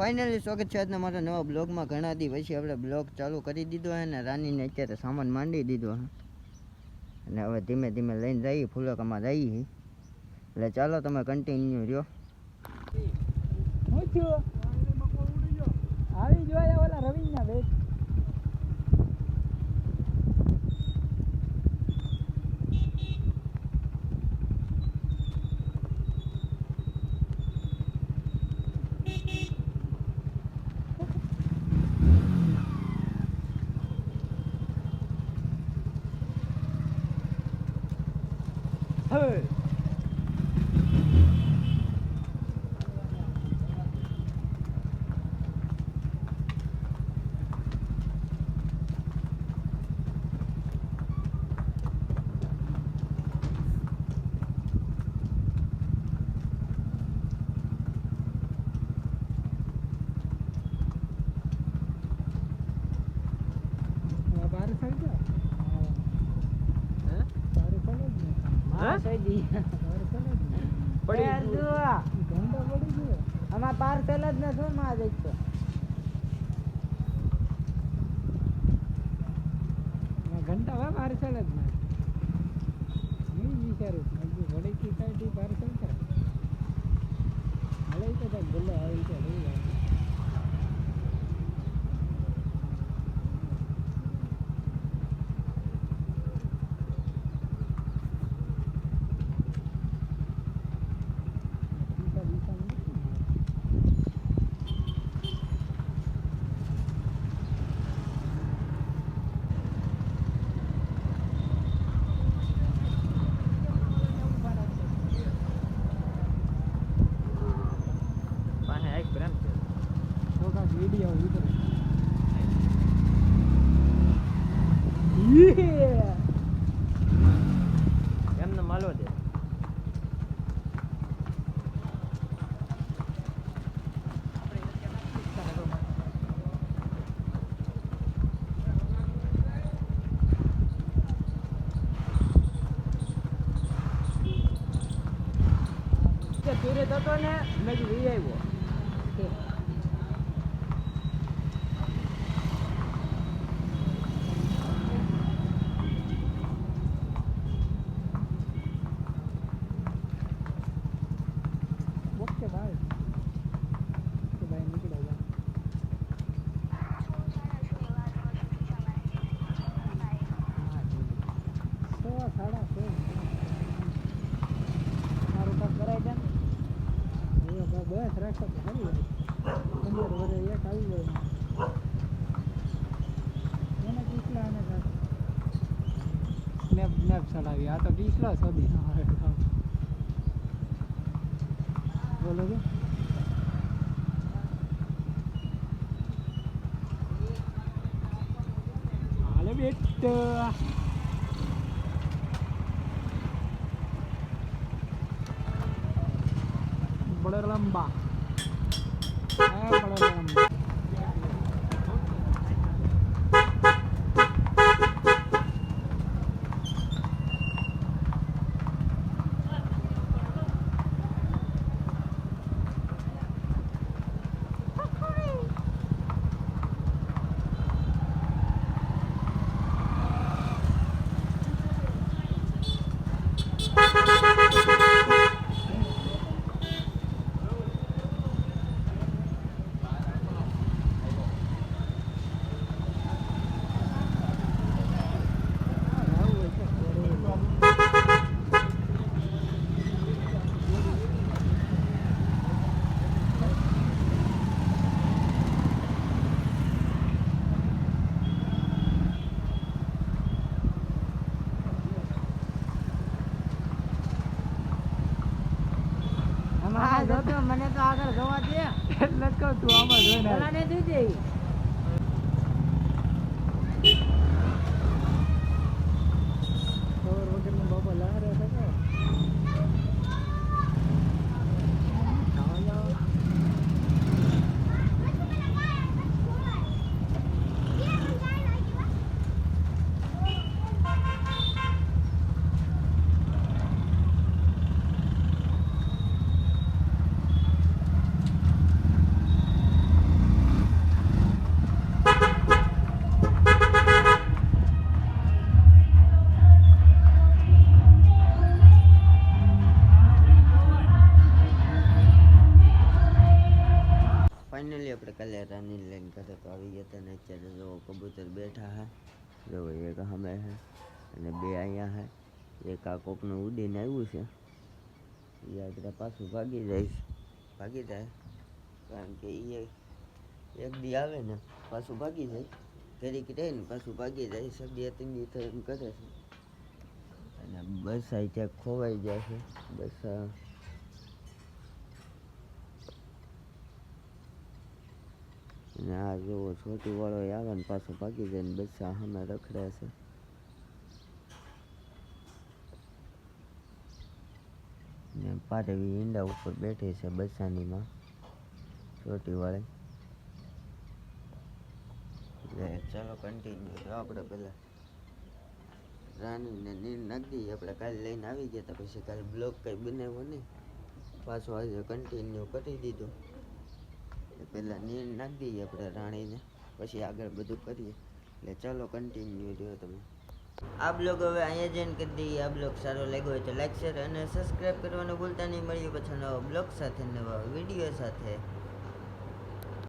Finally સ્વાગત છે આજના મારા નવા બ્લોગમાં. ઘણા દી પછી આપણે બ્લોગ ચાલુ કરી દીધો છે ને રાનીને અત્યારે સામાન માંડી દીધો છે અને હવે ધીમે ધીમે લઈને જઈએ ફૂલકામાં જઈએ. એટલે ચાલો તમે કન્ટિન્યુ રહ્યો. આવી જોયા ઓલા રવિના બેટ હવે આમાં પાર્સલ જ ને શું માં દેખતો ઘંટા વા પાર્સલ જ ને હું વિચારું વડે કી સાઈડ પાર્સલ કરે હલે તો બોલો આવી છે એમને માલો દે સુરત હતો ને મેં વી આવ્યો ચડાવી આ તો કેટલા સદી બોલો કે હાલે બેટ બड़ा लंबा है बड़ा लंबा મને તો આગળ જવા દે એટલે જ કહું તું આમાં જોઈને પેલાને દીધી ખબર વગરનો બાપા લારે હતો ફાઇનલી આપણે કાલે રાની લઈને ઘરે તો આવી ગયા હતા ને અત્યારે જો કબૂતર બેઠા હે જો એક સામે હે અને બે અહીંયા હે એક આ કોકનું ઉડીને આવ્યું છે એ આગળ પાછું ભાગી જાય કારણ કે એ એક દી આવે ને પાછું ભાગી જાય ઘડીક રહે ને પાછું ભાગી જાય સગી તીંગી થઈને કરે છે અને બસા ક્યાંક ખોવાઈ જાય છે બસા અને આ જોવો છોટી વાળો આવે ને પાછો ભાગી જાય ને બચ્ચા સામે રખડે છે ને પાટવી ઈંડા ઉપર બેઠી છે બચ્ચાની માં છોટી વાળી ચાલો કન્ટિન્યુ આપણે પેલા રાનીને નીર નાખી દઈએ આપણે કાલે લઈને આવી ગયા હતા પછી કાલે બ્લોગ કંઈ બનાવ્યો નહીં પાછો આજે કન્ટિન્યુ કરી દીધું પહેલાં નીર નાખી દઈએ આપણે રાણીને પછી આગળ બધું કરીએ એટલે ચાલો કન્ટિન્યુ રહ્યો તમે આ બ્લોગ હવે અહીંયા જઈને કરી દઈએ આ બ્લોગ સારો લાગ્યો હોય તો લાઈક શેર અને સબસ્ક્રાઈબ કરવાનું ભૂલતા નહીં મળીએ પછી નવા બ્લોગ સાથે નવા વિડીયો સાથે